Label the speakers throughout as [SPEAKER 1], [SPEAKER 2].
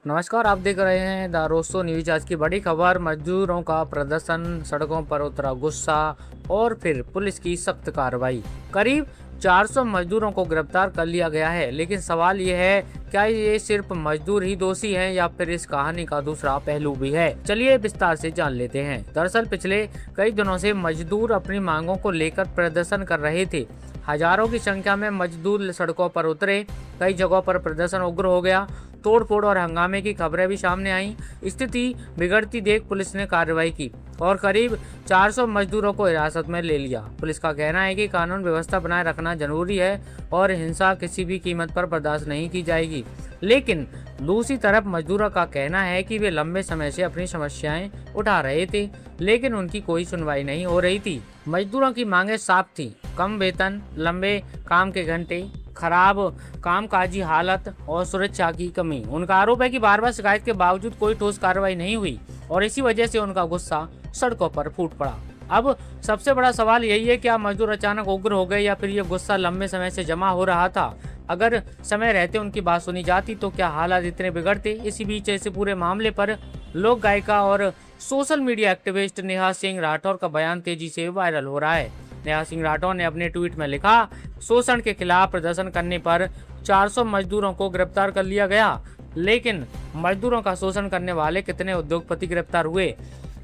[SPEAKER 1] नमस्कार, आप देख रहे हैं द रोस्टो न्यूज। आज की बड़ी खबर, मजदूरों का प्रदर्शन, सड़कों पर उतरा गुस्सा और फिर पुलिस की सख्त कार्रवाई। करीब 400 मजदूरों को गिरफ्तार कर लिया गया है, लेकिन सवाल ये है, क्या ये सिर्फ मजदूर ही दोषी हैं या फिर इस कहानी का दूसरा पहलू भी है? चलिए विस्तार से जान लेते हैं। दरअसल पिछले कई दिनों से मजदूर अपनी मांगों को लेकर प्रदर्शन कर रहे थे। हजारों की संख्या में मजदूर सड़कों पर उतरे, कई जगहों पर प्रदर्शन उग्र हो गया, तोड़फोड़ और हंगामे की खबरें भी सामने आईं। स्थिति बिगड़ती देख पुलिस ने कार्रवाई की और करीब 400 मजदूरों को हिरासत में ले लिया। पुलिस का कहना है कि कानून व्यवस्था बनाए रखना जरूरी है और हिंसा किसी भी कीमत पर बर्दाश्त नहीं की जाएगी। लेकिन दूसरी तरफ मजदूरों का कहना है कि वे लंबे समय से अपनी समस्याएं उठा रहे थे, लेकिन उनकी कोई सुनवाई नहीं हो रही थी। मजदूरों की मांगें साफ थी: कम वेतन, लंबे काम के घंटे, खराब कामकाजी हालत और सुरक्षा की कमी। उनका आरोप है कि बार बार शिकायत के बावजूद कोई ठोस कार्रवाई नहीं हुई और इसी वजह से उनका गुस्सा सड़कों पर फूट पड़ा। अब सबसे बड़ा सवाल यही है, क्या मजदूर अचानक उग्र हो गए या फिर ये गुस्सा लंबे समय से जमा हो रहा था? अगर समय रहते उनकी बात सुनी जाती तो क्या हालात इतने बिगड़ते? इसी बीच इस पूरे मामले पर लोक गायिका और social media activist Neha Singh Rathore का बयान तेजी से वायरल हो रहा है। नेहा सिंह राठौर ने अपने ट्वीट में लिखा, शोषण के खिलाफ प्रदर्शन करने पर 400 मजदूरों को गिरफ्तार कर लिया गया, लेकिन मजदूरों का शोषण करने वाले कितने उद्योगपति गिरफ्तार हुए?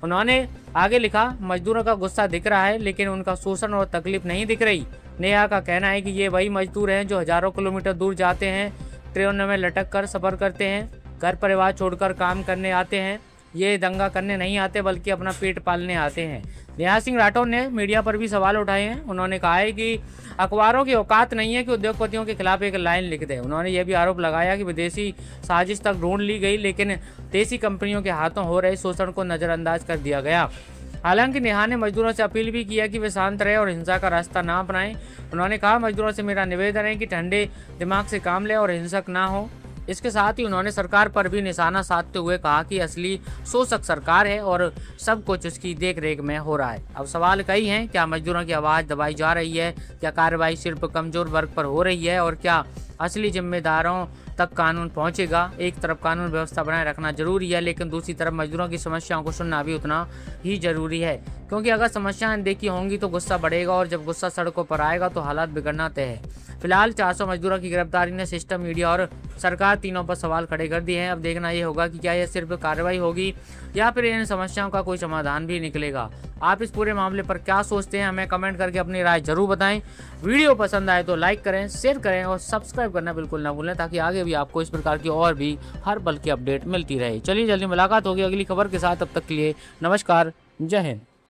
[SPEAKER 1] उन्होंने आगे लिखा, मजदूरों का गुस्सा दिख रहा है लेकिन उनका शोषण और तकलीफ नहीं दिख रही। नेहा का कहना है कि ये वही मजदूर हैं जो हजारों किलोमीटर दूर जाते हैं, ट्रेनों में लटक कर सफर करते हैं, घर परिवार छोड़कर काम करने आते हैं। ये दंगा करने नहीं आते बल्कि अपना पेट पालने आते हैं। नेहा सिंह राठौर ने मीडिया पर भी सवाल उठाए हैं। उन्होंने कहा है कि अखबारों की औकात नहीं है कि उद्योगपतियों के खिलाफ एक लाइन लिख दें। उन्होंने यह भी आरोप लगाया कि विदेशी साजिश तक ढूंढ ली गई, लेकिन देसी कंपनियों के हाथों हो रहे शोषण को नजरअंदाज कर दिया गया। हालांकि नेहा ने मजदूरों से अपील भी किया कि वे शांत रहे और हिंसा का रास्ता ना अपनाएं। उन्होंने कहा, मजदूरों से मेरा निवेदन है कि ठंडे दिमाग से काम लें और हिंसक ना हो। इसके साथ ही उन्होंने सरकार पर भी निशाना साधते हुए कहा कि असली शोषक सरकार है और सब कुछ उसकी देखरेख में हो रहा है। अब सवाल कई हैं, क्या मजदूरों की आवाज़ दबाई जा रही है, क्या कार्रवाई सिर्फ कमजोर वर्ग पर हो रही है और क्या असली जिम्मेदारों तक कानून पहुंचेगा? एक तरफ कानून व्यवस्था बनाए रखना जरूरी है, लेकिन दूसरी तरफ मजदूरों की समस्याओं को सुनना भी उतना ही जरूरी है, क्योंकि अगर समस्याएं अनदेखी होंगी तो गुस्सा बढ़ेगा और जब गुस्सा सड़कों पर आएगा तो हालात बिगड़ना तय है। फिलहाल 400 मजदूरों की गिरफ्तारी ने सिस्टम, मीडिया और सरकार तीनों पर सवाल खड़े कर दिए हैं। अब देखना ये होगा कि क्या यह सिर्फ कार्रवाई होगी या फिर इन समस्याओं का कोई समाधान भी निकलेगा। आप इस पूरे मामले पर क्या सोचते हैं? हमें कमेंट करके अपनी राय जरूर बताएं। वीडियो पसंद आए तो लाइक करें, शेयर करें और सब्सक्राइब करना बिल्कुल ना भूलें, ताकि आगे भी आपको इस प्रकार की और भी हर पल की अपडेट मिलती रहे। चलिए जल्दी मुलाकात होगी अगली खबर के साथ। तब तक के लिए नमस्कार, जय हिंद।